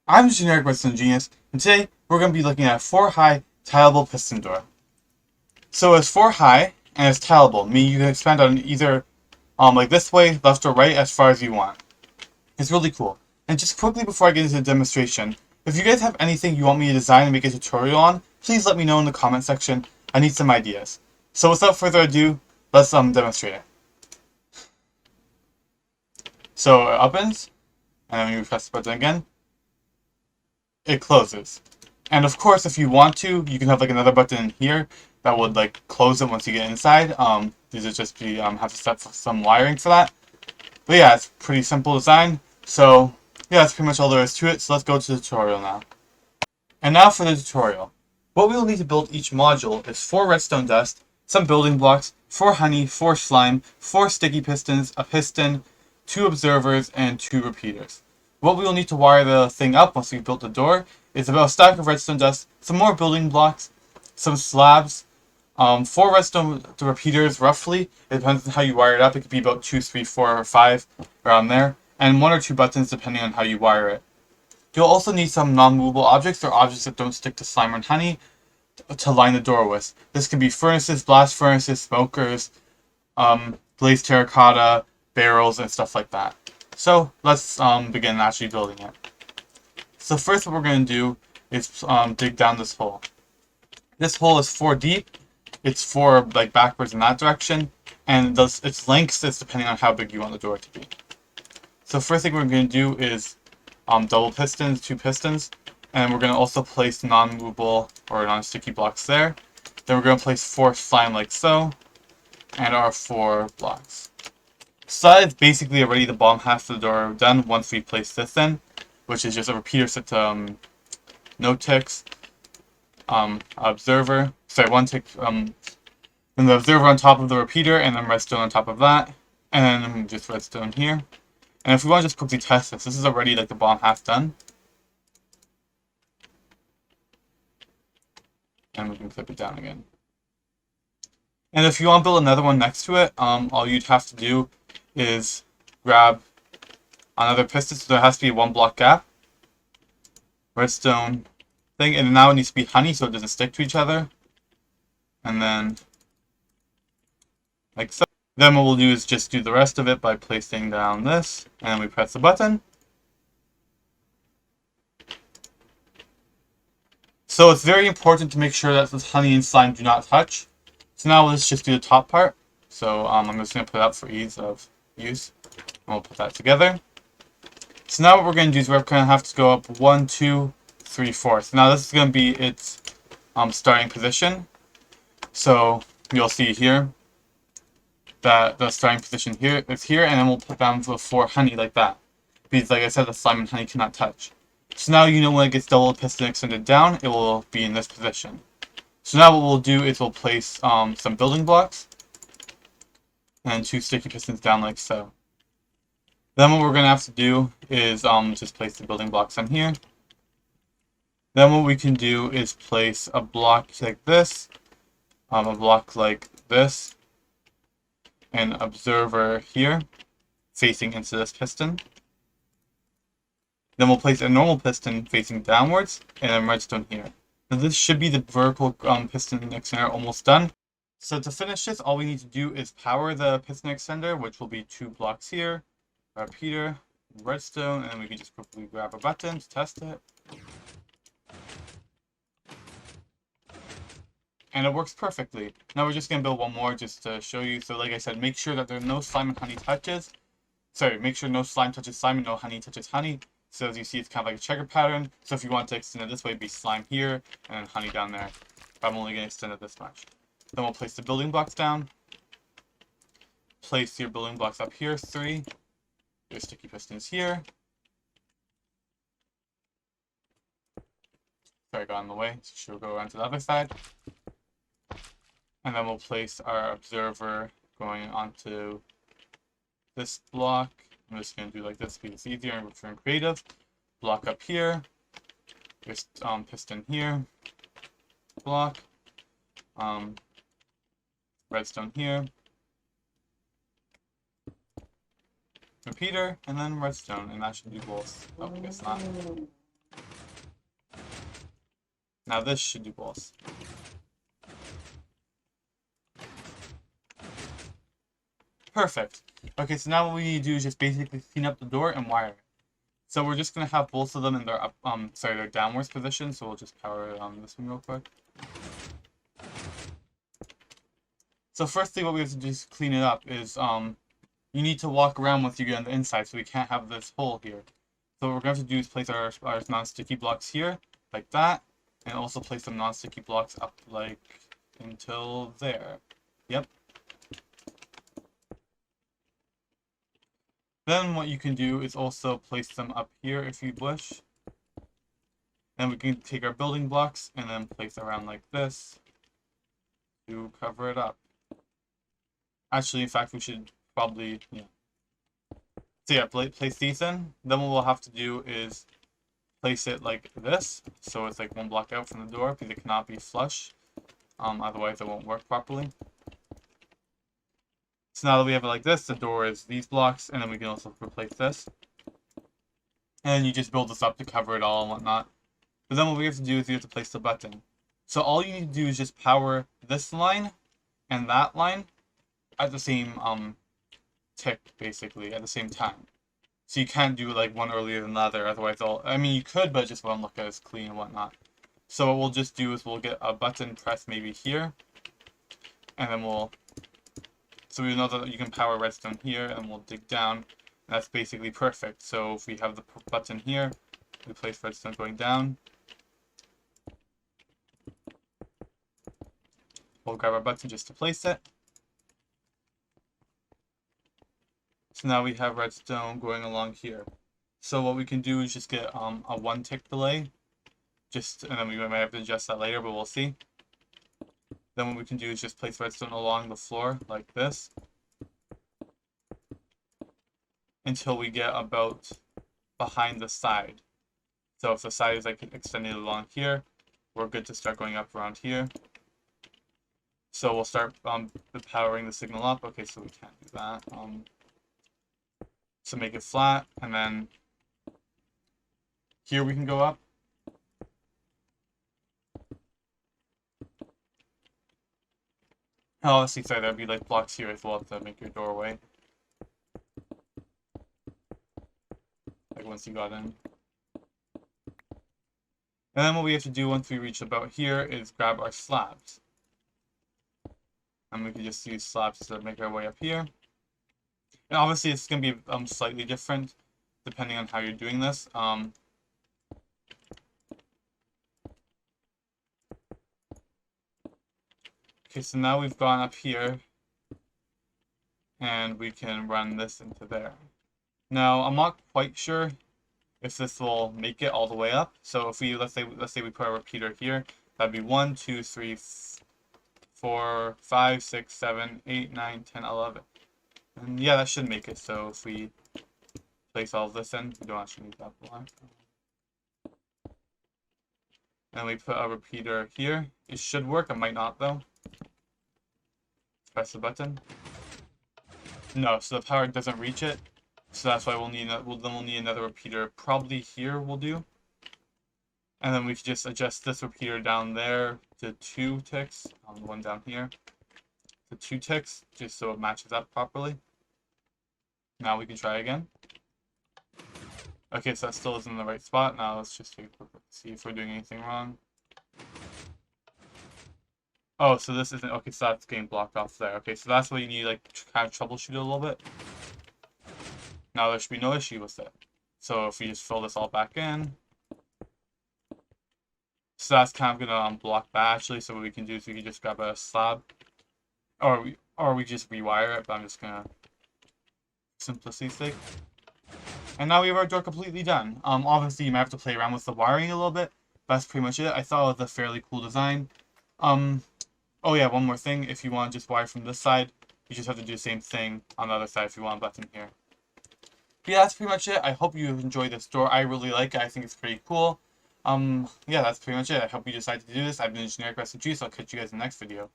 I'm Generic Redstone Genius, and today we're going to be looking at a 4-high tileable piston door. So it's 4 high and it's tileable, meaning you can expand on either like this way, left or right, as far as you want. It's really cool. And just quickly before I get into the demonstration, if you guys have anything you want me to design and make a tutorial on, please let me know in the comment section. I need some ideas. So without further ado, let's demonstrate it. So it opens, and then when you press the button again, it closes. And of course, if you want to, you can have like another button here that would like close it once you get inside. These would just be have to set some wiring for that. But yeah, it's pretty simple design. So yeah, that's pretty much all there is to it. So let's go to the tutorial now. And now for the tutorial. What we will need to build each module is 4 redstone dust, some building blocks, 4 honey, 4 slime, 4 sticky pistons, a piston, 2 observers, and 2 repeaters. What we will need to wire the thing up once we've built the door is about a stack of redstone dust, some more building blocks, some slabs, 4 redstone repeaters roughly. It depends on how you wire it up. It could be about 2, 3, 4, or 5 around there, and 1 or 2 buttons depending on how you wire it. You'll also need some non-movable objects or objects that don't stick to slime or honey to line the door with. This could be furnaces, blast furnaces, smokers, glazed terracotta, barrels, and stuff like that. So let's begin actually building it. So first what we're going to do is dig down this hole. This hole is 4 deep. It's 4 like backwards in that direction, and its length is depending on how big you want the door to be. So first thing we're going to do is double pistons, 2 pistons, and we're going to also place non-movable or non-sticky blocks there. Then we're going to place 4 slime like so, and our 4 blocks. So that is basically already the bottom half of the door done once we place this in, which is just a repeater set to no ticks, observer, sorry, 1 tick, then the observer on top of the repeater, and then redstone on top of that, and then just redstone here. And if we want to just quickly test this is already like the bottom half done. And we can clip it down again. And if you want to build another one next to it, all you'd have to do is grab another piston, so there has to be a 1 block gap, redstone thing, and now it needs to be honey so it doesn't stick to each other, and then like so. Then what we'll do is just do the rest of it by placing down this, and then we press the button. So it's very important to make sure that this honey and slime do not touch. So now let's just do the top part. So I'm just going to put it up for ease of use. And we'll put that together. So now what we're going to do is we're going to have to go up 1, 2, 3, 4. So now this is going to be its starting position. So you'll see here that the starting position here is here, and then we'll put down the 4 honey like that. Because like I said, the slime and honey cannot touch. So now you know when it gets double piston extended down, it will be in this position. So now what we'll do is we'll place some building blocks and 2 sticky pistons down like so. Then what we're going to have to do is just place the building blocks on here. Then what we can do is place a block like this, a block like this, and observer here, facing into this piston. Then we'll place a normal piston facing downwards, and then redstone here. Now this should be the vertical piston extender almost done. So to finish this, all we need to do is power the piston extender, which will be 2 blocks here, a repeater, redstone, and then we can just quickly grab a button to test it. And it works perfectly. Now we're just going to build one more just to show you. So like I said, make sure that there are no slime and honey touches. Sorry, make sure no slime touches slime and no honey touches honey. So as you see, it's kind of like a checker pattern. So if you want to extend it this way, it'd be slime here and then honey down there. But I'm only going to extend it this much. Then we'll place the building blocks down. Place your building blocks up here, 3. Your sticky pistons here. Sorry, I got in the way. So she'll go around to the other side. And then we'll place our observer going onto this block. I'm just going to do like this because it's easier and we're creative. Block up here. Just piston here. Block. Redstone here. Repeater, and then redstone, and that should do both. Oh, I guess not. Now this should do both. Perfect. Okay, so now what we need to do is just basically clean up the door and wire it. So we're just gonna have both of them in their their downwards position. So we'll just power this one real quick. So firstly, what we have to do to clean it up is you need to walk around once you get on the inside, so we can't have this hole here. So what we're going to do is place our non-sticky blocks here, like that, and also place some non-sticky blocks up like until there. Yep. Then what you can do is also place them up here if you wish. Then we can take our building blocks and then place around like this to cover it up. Actually, in fact, we should probably, yeah. So yeah, place these in. Then what we'll have to do is place it like this, so it's like one block out from the door, because it cannot be flush. Otherwise it won't work properly. So now that we have it like this, the door is these blocks, and then we can also replace this. And you just build this up to cover it all and whatnot. But then what we have to do is we have to place the button. So all you need to do is just power this line and that line at the same tick, basically, at the same time. So you can't do like one earlier than the other, otherwise I mean you could, but it just won't look as clean and whatnot. So what we'll just do is we'll get a button pressed maybe here, and then so we know that you can power redstone here, and we'll dig down. That's basically perfect. So if we have the button here, we place redstone going down. We'll grab our button just to place it. So now we have redstone going along here. So what we can do is just get a 1 tick delay. And then we might have to adjust that later, but we'll see. Then what we can do is just place redstone along the floor like this until we get about behind the side. So if the side is like extended along here, we're good to start going up around here. So we'll start powering the signal up. Okay, so we can't do that. So make it flat, and then here we can go up. Obviously, sorry, there'd be like blocks here as well to make your doorway. Like once you got in. And then what we have to do once we reach about here is grab our slabs. And we can just use slabs to make our way up here. And obviously it's going to be slightly different depending on how you're doing this. Okay, so now we've gone up here, and we can run this into there. Now, I'm not quite sure if this will make it all the way up. So if we, let's say we put a repeater here, that'd be 1, 2, 3, 4, 5, 6, 7, 8, 9, 10, 11. And yeah, that should make it. So if we place all of this in, we don't actually need that block. And we put a repeater here. It should work, it might not though. Press the button. No, so the power doesn't reach it. So that's why we'll need another repeater. Probably here we'll do. And then we can just adjust this repeater down there to 2 ticks. The one down here to 2 ticks, just so it matches up properly. Now we can try again. Okay, so that still isn't in the right spot. Now let's just take a quick look, see if we're doing anything wrong. Oh, so this isn't, okay, so that's getting blocked off there. Okay, so that's what you need, like, kind of troubleshoot it a little bit. Now there should be no issue with it. So if we just fill this all back in. So that's kind of gonna block that actually. So what we can do is we can just grab a slab. Or we just rewire it, but I'm just gonna, simplicity's sake. And now we have our door completely done. Obviously you might have to play around with the wiring a little bit, but that's pretty much it. I thought it was a fairly cool design. Oh yeah, one more thing. If you want to just wire from this side, you just have to do the same thing on the other side if you want a button here. But yeah, that's pretty much it. I hope you enjoyed this door. I really like it. I think it's pretty cool. Yeah, that's pretty much it. I hope you decide to do this. I've been Engineer Aggressive Juice. I'll catch you guys in the next video.